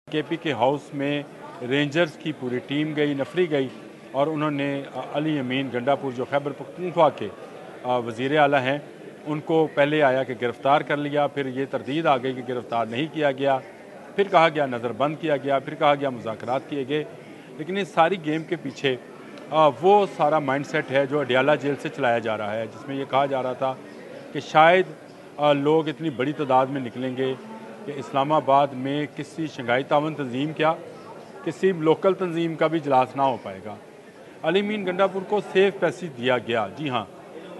KP के house में rangers की पूरी टीम गई, नफरी गई और उन्होंने अली अमीन गंडापुर जो खैबर पख्तूनख्वा के वज़ीर आला हैं उनको पहले आया कि गिरफ़्तार कर लिया, फिर ये तरदीद आ गई कि गिरफ़्तार नहीं किया गया, फिर कहा गया नज़रबंद किया गया, फिर कहा गया मुज़ाकरात किए गए। लेकिन इस सारी गेम के पीछे वो सारा माइंडसेट है जो अडियाला जेल से चलाया जा रहा है, जिसमें ये कहा जा रहा था कि शायद लोग इतनी बड़ी तादाद में निकलेंगे कि इस्लामाबाद में किसी शंघाई ताउन तंजीम क्या किसी लोकल तंजीम का भी इजलास ना हो पाएगा। अली अमीन गंडापुर को सेफ पैसेज दिया गया। जी हाँ,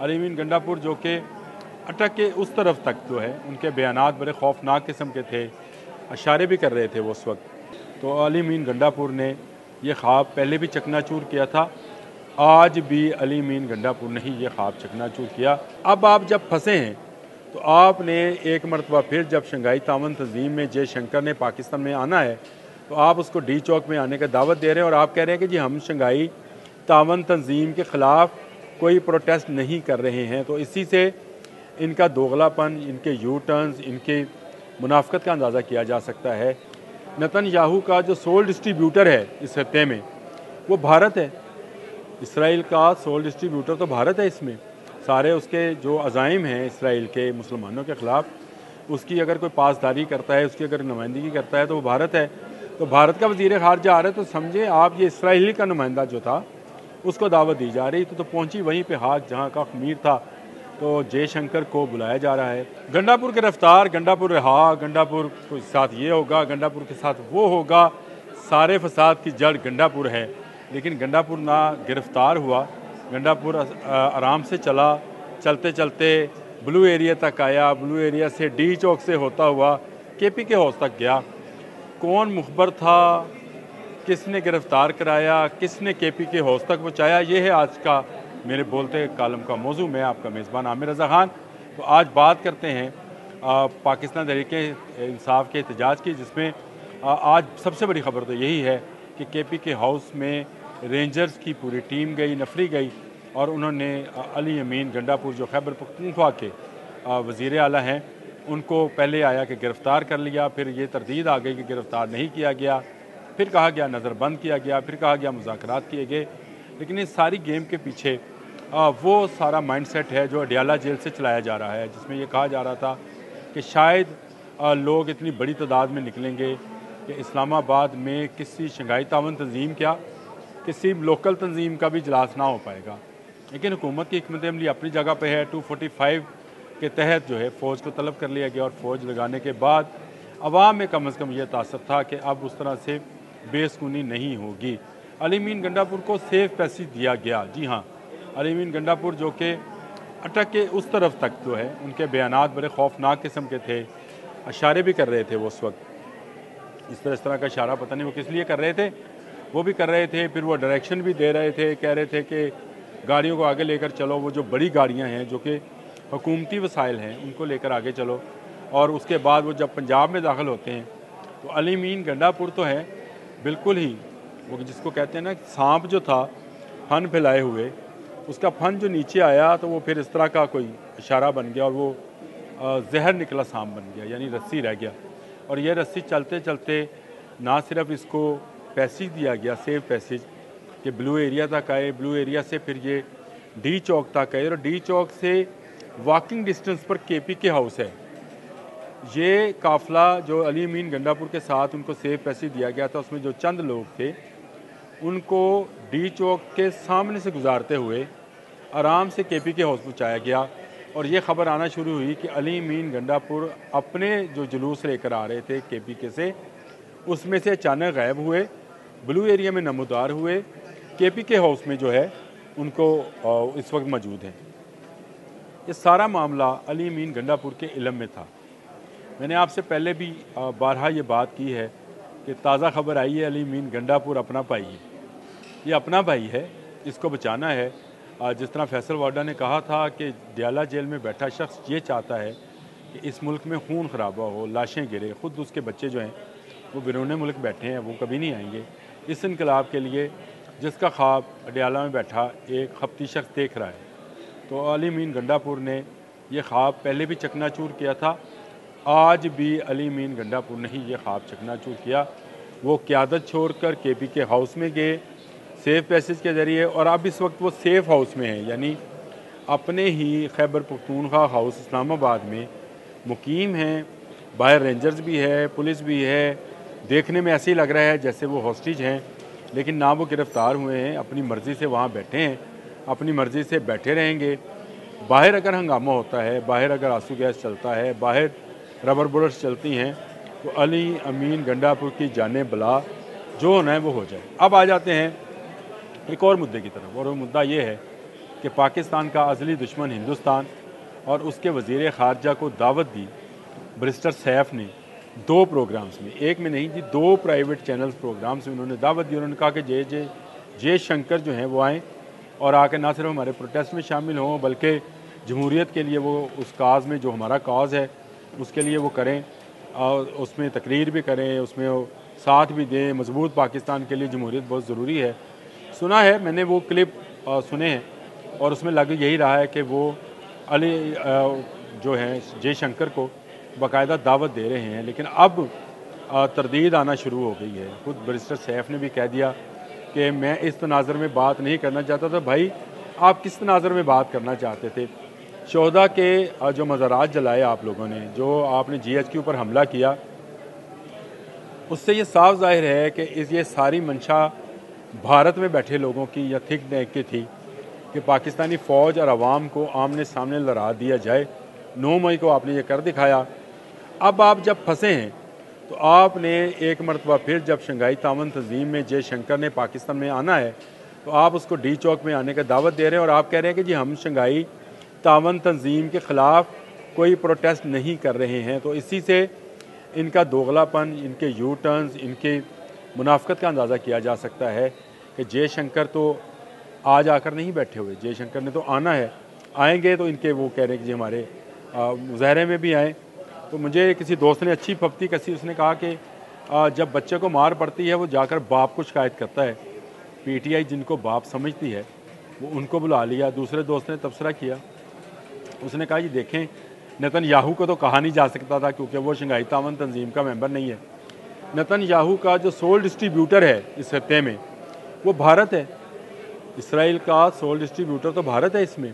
अली अमीन गंडापुर जो कि अटक के उस तरफ तक जो है, उनके बयानात बड़े खौफनाक किस्म के थे, इशारे भी कर रहे थे वो उस वक्त। तो अली अमीन गंडापुर ने यह ख्वाब पहले भी चकनाचूर किया था, आज भी अली अमीन गंडापुर ने ही ये ख्वाब चकनाचूर किया। अब आप जब फंसे हैं तो आपने एक मरतबा फिर जब शंघाई ताउन तंजीम में जयशंकर ने पाकिस्तान में आना है तो आप उसको डी चौक में आने का दावत दे रहे हैं और आप कह रहे हैं कि जी हम शंघाई ताउन तंजीम के ख़िलाफ़ कोई प्रोटेस्ट नहीं कर रहे हैं। तो इसी से इनका दोगलापन, इनके यू टर्न्स, इनके मुनाफ़कत का अंदाज़ा किया जा सकता है। नेतन्याहू का जो सोल डिस्ट्रीब्यूटर है इस खत्ते में वो भारत है। इसराइल का सोल डिस्ट्रीब्यूटर तो भारत है। इसमें सारे उसके जो अज़ाइम हैं इसराइल के मुसलमानों के ख़िलाफ़, उसकी अगर कोई पासदारी करता है, उसकी अगर नुमाइंदगी करता है तो वो भारत है। तो भारत का वज़ीर ख़ारजा आ रहा है तो समझे आप ये इसराइली का नुमाइंदा जो था उसको दावत दी जा रही तो पहुंची वहीं पे हाथ जहां का खमीर था। तो जयशंकर को बुलाया जा रहा है। गंडापुर गिरफ्तार, गंडापुर रहा, गंडापुर के साथ ये होगा, गंडापुर के साथ वो होगा, सारे फसाद की जड़ गंडापुर है। लेकिन गंडापुर ना गिरफ्तार हुआ, गंडापुर आराम से चला, चलते चलते ब्लू एरिया तक आया, ब्लू एरिया से डी चौक से होता हुआ केपी के हाउस तक गया। कौन मुखबर था, किसने गिरफ्तार कराया, किसने केपी के हाउस तक पहुँचाया, ये है आज का मेरे बोलते कालम का मौजू। मैं आपका मेज़बान आमिर रज़ा खान। तो आज बात करते हैं पाकिस्तान तहरीक-ए-इंसाफ के एहतजाज की, जिसमें आज सबसे बड़ी खबर तो यही है कि केपी के हाउस में रेंजर्स की पूरी टीम गई, नफरी गई और उन्होंने अली अमीन गंडापुर जो खैबर पख्तूनख्वा के वज़ीर आला हैं उनको पहले आया कि गिरफ़्तार कर लिया, फिर ये तरदीद आ गई कि गिरफ़्तार नहीं किया गया, फिर कहा गया नज़रबंद किया गया, फिर कहा गया मुज़ाकरात किए गए। लेकिन इस सारी गेम के पीछे वो सारा माइंडसेट है जो अडियाला जेल से चलाया जा रहा है, जिसमें ये कहा जा रहा था कि शायद लोग इतनी बड़ी तादाद में निकलेंगे कि इस्लामाबाद में किसी शंघाई ताउन तंजीम क्या किसी लोकल तंजीम का भी इजलास ना हो पाएगा। लेकिन हुकूमत की हिकमत अमली अपनी जगह पे है। 245 के तहत जो है फ़ौज को तलब कर लिया गया और फ़ौज लगाने के बाद अवाम में कम अज़ कम यह तासर था कि अब उस तरह से बेसुकूनी नहीं होगी। अली अमीन गंडापुर को सेफ पैसेज दिया गया। जी हाँ, अली अमीन गंडापुर जो कि अटक के उस तरफ तक जो है, उनके बयानात बड़े खौफनाक किस्म के थे, इशारे भी कर रहे थे वो उस वक्त। इस तरह का इशारा पता नहीं वो किस लिए कर रहे थे, वो भी कर रहे थे। फिर वो डायरेक्शन भी दे रहे थे, कह रहे थे कि गाड़ियों को आगे लेकर चलो, वो जो बड़ी गाड़ियाँ हैं जो कि हुकूमती वसाइल हैं उनको लेकर आगे चलो। और उसके बाद वो जब पंजाब में दाखिल होते हैं तो अली अमीन गंडापुर तो है बिल्कुल ही वो जिसको कहते हैं ना सांप जो था फन फैलाए हुए, उसका फन जो नीचे आया तो वो फिर इस तरह का कोई इशारा बन गया और वो जहर निकला सांप बन गया, यानी रस्सी रह गया। और ये रस्सी चलते चलते ना सिर्फ इसको पैसेज दिया गया, सेफ पैसेज, कि ब्लू एरिया तक आए, ब्लू एरिया से फिर ये डी चौक तक आए और डी चौक से वॉकिंग डिस्टेंस पर केपी के हाउस है। ये काफ़िला जो अली अमीन गंडापुर के साथ उनको सेफ पैसेज दिया गया था, उसमें जो चंद लोग थे उनको डी चौक के सामने से गुजारते हुए आराम से केपी के हाउस पहुँचाया गया। और ये ख़बर आना शुरू हुई कि अली अमीन गंडापुर अपने जो जुलूस लेकर आ रहे थे केपी के से, उसमें से अचानक गायब हुए, ब्लू एरिया में नमूदार हुए, केपी के हाउस में जो है उनको इस वक्त मौजूद है। ये सारा मामला अली अमीन गंडापुर के इल्म में था। मैंने आपसे पहले भी बारहा ये बात की है कि ताज़ा खबर आई है अली अमीन गंडापुर अपना भाई है। ये अपना भाई है, इसको बचाना है। जिस तरह फैसल वाडा ने कहा था कि अडियाला जेल में बैठा शख्स ये चाहता है कि इस मुल्क में खून खराबा हो, लाशें गिरे, ख़ुद उसके बच्चे जो हैं वो बिरूने मुल्क बैठे हैं, वो कभी नहीं आएंगे। इस इनकलाब के लिए जिसका ख्वाब अडियाला में बैठा एक खपती शख्स देख रहा है। तो अली अमीन गंडापुर ने यह ख्वाब पहले भी चकनाचूर किया था, आज भी अली अमीन गंडापुर ने ही ये ख्वाब चकनाचूर किया। वो क़यादत छोड़कर KP के हाउस में गए सेफ पैसेज के ज़रिए, और अब इस वक्त वो सेफ हाउस में है, यानी अपने ही खैबर पख्तूनख्वा हाउस इस्लामाबाद में मुकीम हैं। बाहर रेंजर्स भी है, पुलिस भी है। देखने में ऐसे ही लग रहा है जैसे वो हॉस्टेज हैं, लेकिन ना वो गिरफ़्तार हुए हैं, अपनी मर्ज़ी से वहाँ बैठे हैं, अपनी मर्ज़ी से बैठे रहेंगे। बाहर अगर हंगामा होता है, बाहर अगर आंसू गैस चलता है, बाहर रबर बुलेट्स चलती हैं, तो अली अमीन गंडापुर की जाने बला जो होना है वो हो जाए। अब आ जाते हैं एक और मुद्दे की तरफ, और वो मुद्दा ये है कि पाकिस्तान का अज़ली दुश्मन हिंदुस्तान और उसके वज़ीर ख़ारजा को दावत दी बैरिस्टर सैफ ने 2 प्रोग्राम्स में, एक में नहीं जी 2 प्राइवेट चैनल्स प्रोग्राम्स में उन्होंने दावत दी। उन्होंने कहा कि जयशंकर जो हैं वो आएँ और आके ना सिर्फ हमारे प्रोटेस्ट में शामिल हों, बल्कि जमहूरियत के लिए वो उस काज में जो हमारा काज है उसके लिए वो करें, और उसमें तकरीर भी करें, उसमें वो साथ भी दें। मजबूत पाकिस्तान के लिए जमहूरियत बहुत ज़रूरी है। सुना है मैंने, वो क्लिप सुने हैं, और उसमें लग यही रहा है कि वो अली जो हैं जयशंकर को बाकायदा दावत दे रहे हैं। लेकिन अब तरदीद आना शुरू हो गई है। खुद बैरिस्टर सैफ ने भी कह दिया कि मैं इस तनाज़र में बात नहीं करना चाहता था। भाई आप किस तनाज़र में बात करना चाहते थे? 14 के जो मज़ारात जलाए आप लोगों ने, जो आपने GH के ऊपर हमला किया, उससे ये साफ ज़ाहिर है कि ये सारी मंशा भारत में बैठे लोगों की या थिंक टैंक की थी कि पाकिस्तानी फ़ौज और आवाम को आमने सामने लड़ा दिया जाए। 9 मई को आपने ये कर दिखाया। अब आप जब फंसे हैं तो आपने एक मरतबा फिर जब शंघाई तावन तंजीम में जयशंकर ने पाकिस्तान में आना है तो आप उसको डी चौक में आने का दावत दे रहे हैं, और आप कह रहे हैं कि जी हम शंघाई तावन तंजीम के ख़िलाफ़ कोई प्रोटेस्ट नहीं कर रहे हैं। तो इसी से इनका दोगलापन, इनके यू टर्न्स, इनके मुनाफ़कत का अंदाज़ा किया जा सकता है कि जयशंकर तो आज आकर नहीं बैठे हुए, जयशंकर ने तो आना है। आएंगे तो इनके वो कह रहे हैं कि जी हमारे मुजाहरे में भी आएँ। तो मुझे किसी दोस्त ने अच्छी फप्ती कसी, उसने कहा कि जब बच्चे को मार पड़ती है वो जाकर बाप को शिकायत करता है। PTI जिनको बाप समझती है वो उनको बुला लिया। दूसरे दोस्त ने तबसरा किया, उसने कहा जी देखें नेतन्याहू को तो कहा नहीं जा सकता था क्योंकि वो शंघाई तावन तंजीम का मेंबर नहीं है। नेतन्याहू का जो सोल डिस्ट्रीब्यूटर है इस खत्ते में वो भारत है। इसराइल का सोल डिस्ट्रीब्यूटर तो भारत है। इसमें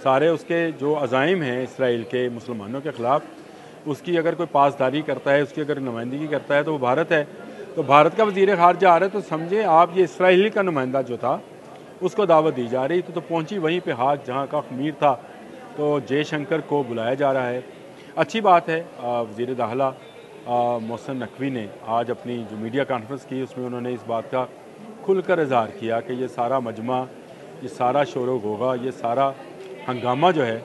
सारे उसके जो अज़ाइम हैं इसराइल के मुसलमानों के ख़िलाफ़, उसकी अगर कोई पासदारी करता है, उसकी अगर नुमाइंदगी करता है तो वो भारत है। तो भारत का वज़ीर ख़ारजा आ रहा है तो समझे आप ये इसराइली का नुमाइंदा जो था उसको दावत दी जा रही। तो पहुंची वहीं पे हाथ जहां का खमीर था। तो जयशंकर को बुलाया जा रहा है। अच्छी बात है। वज़ीर दाखिला मोहसिन नकवी ने आज अपनी जो मीडिया कॉन्फ्रेंस की उसमें उन्होंने इस बात का खुलकर इज़हार किया कि ये सारा मजमा, ये सारा शोर गोगा, ये सारा हंगामा जो है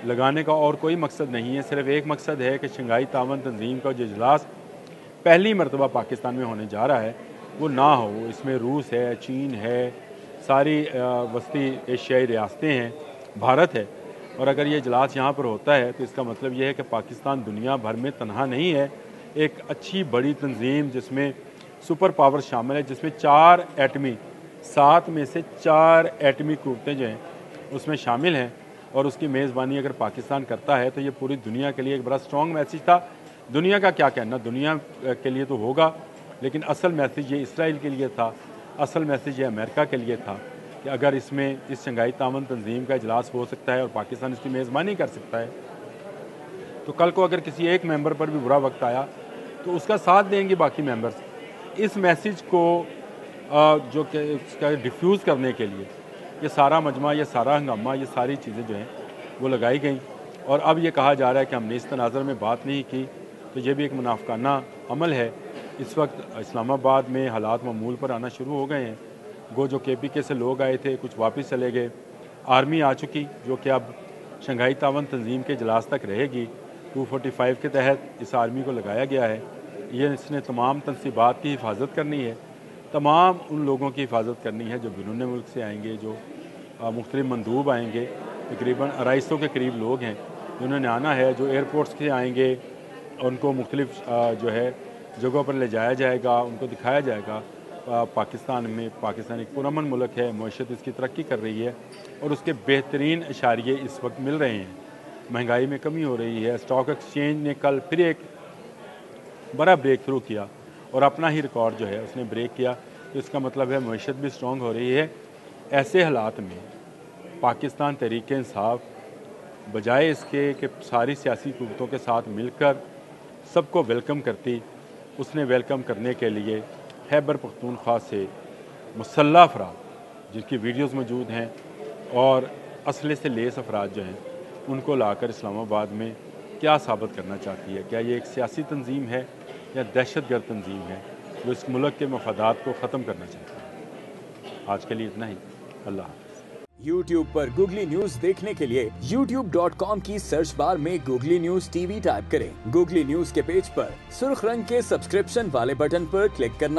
लगाने का और कोई मकसद नहीं है। सिर्फ एक मकसद है कि शंघाई तावन तंजीम का जो इजलास पहली मरतबा पाकिस्तान में होने जा रहा है वो ना हो। इसमें रूस है, चीन है, सारी वस्ती एशियाई रियासतें हैं, भारत है। और अगर ये इजलास यहाँ पर होता है तो इसका मतलब ये है कि पाकिस्तान दुनिया भर में तनहा नहीं है। एक अच्छी बड़ी तंजीम जिसमें सुपर पावर शामिल है, जिसमें 7 में से 4 एटमी क़ुव्वतें जो हैं उसमें शामिल हैं, और उसकी मेज़बानी अगर पाकिस्तान करता है तो ये पूरी दुनिया के लिए एक बड़ा स्ट्रॉन्ग मैसेज था। दुनिया का क्या कहना, दुनिया के लिए तो होगा, लेकिन असल मैसेज ये इसराइल के लिए था, असल मैसेज ये अमेरिका के लिए था कि अगर इसमें इस शंघाई तावन तंजीम का इजलास हो सकता है और पाकिस्तान इसकी मेज़बानी कर सकता है तो कल को अगर किसी एक मेंबर पर भी बुरा वक्त आया तो उसका साथ देंगे बाकी मेंबर्स। इस मैसेज को जो कि इसका डिफ्यूज़ करने के लिए ये सारा मजमा, ये सारा हंगामा, ये सारी चीज़ें जो हैं वो लगाई गई। और अब ये कहा जा रहा है कि हमने इस तनाज़र में बात नहीं की, तो ये भी एक मुनाफिकाना अमल है। इस वक्त इस्लामाबाद में हालात मामूल पर आना शुरू हो गए हैं। वो जो KPK से लोग आए थे कुछ वापस चले गए। आर्मी आ चुकी जो कि अब शंघाई तावन तंजीम के इजलास तक रहेगी। 245 के तहत इस आर्मी को लगाया गया है। ये इसने तमाम तनसीबात की हिफाजत करनी है, तमाम उन लोगों की हिफाजत करनी है जो बैरून मुल्क से आएंगे, जो मुख्तलिफ मंदूब आएंगे। तकरीबन 250 के करीब लोग हैं जिन्होंने आना है, जो एयरपोर्ट्स से आएंगे उनको मुख्तलिफ जो है जगहों पर ले जाया जाएगा, उनको दिखाया जाएगा पाकिस्तान में। पाकिस्तान एक पुरअमन मुल्क है, मईशत इसकी तरक्की कर रही है और उसके बेहतरीन इशारे इस वक्त मिल रहे हैं। महंगाई में कमी हो रही है। स्टॉक एक्सचेंज ने कल फिर एक बड़ा ब्रेक थ्रू किया और अपना ही रिकॉर्ड जो है उसने ब्रेक किया। तो इसका मतलब है मईशत भी स्ट्रॉन्ग हो रही है। ऐसे हालात में पाकिस्तान तहरीक इंसाफ बजाय इसके कि सारी सियासी कुव्वतों के साथ मिलकर सबको वेलकम करती, उसने वेलकम करने के लिए खैबर पख्तूनख्वा से मुसल्लह अफराद जिनकी वीडियोस मौजूद हैं और असले से लेस अफराद जो हैं उनको लाकर इस्लामाबाद में क्या साबित करना चाहती है? क्या ये एक सियासी तंजीम है या दहशतगर्द तंजीम है जो इस मुल्क के मफादात को ख़त्म करना चाहती है? आज के लिए इतना ही। अल्लाह हाफ़िज़। YouTube पर गूगली न्यूज देखने के लिए youtube.com की सर्च बार में गूगली न्यूज TV टाइप करें। गूगली न्यूज के पेज पर सुर्ख रंग के सब्सक्रिप्शन वाले बटन पर क्लिक करना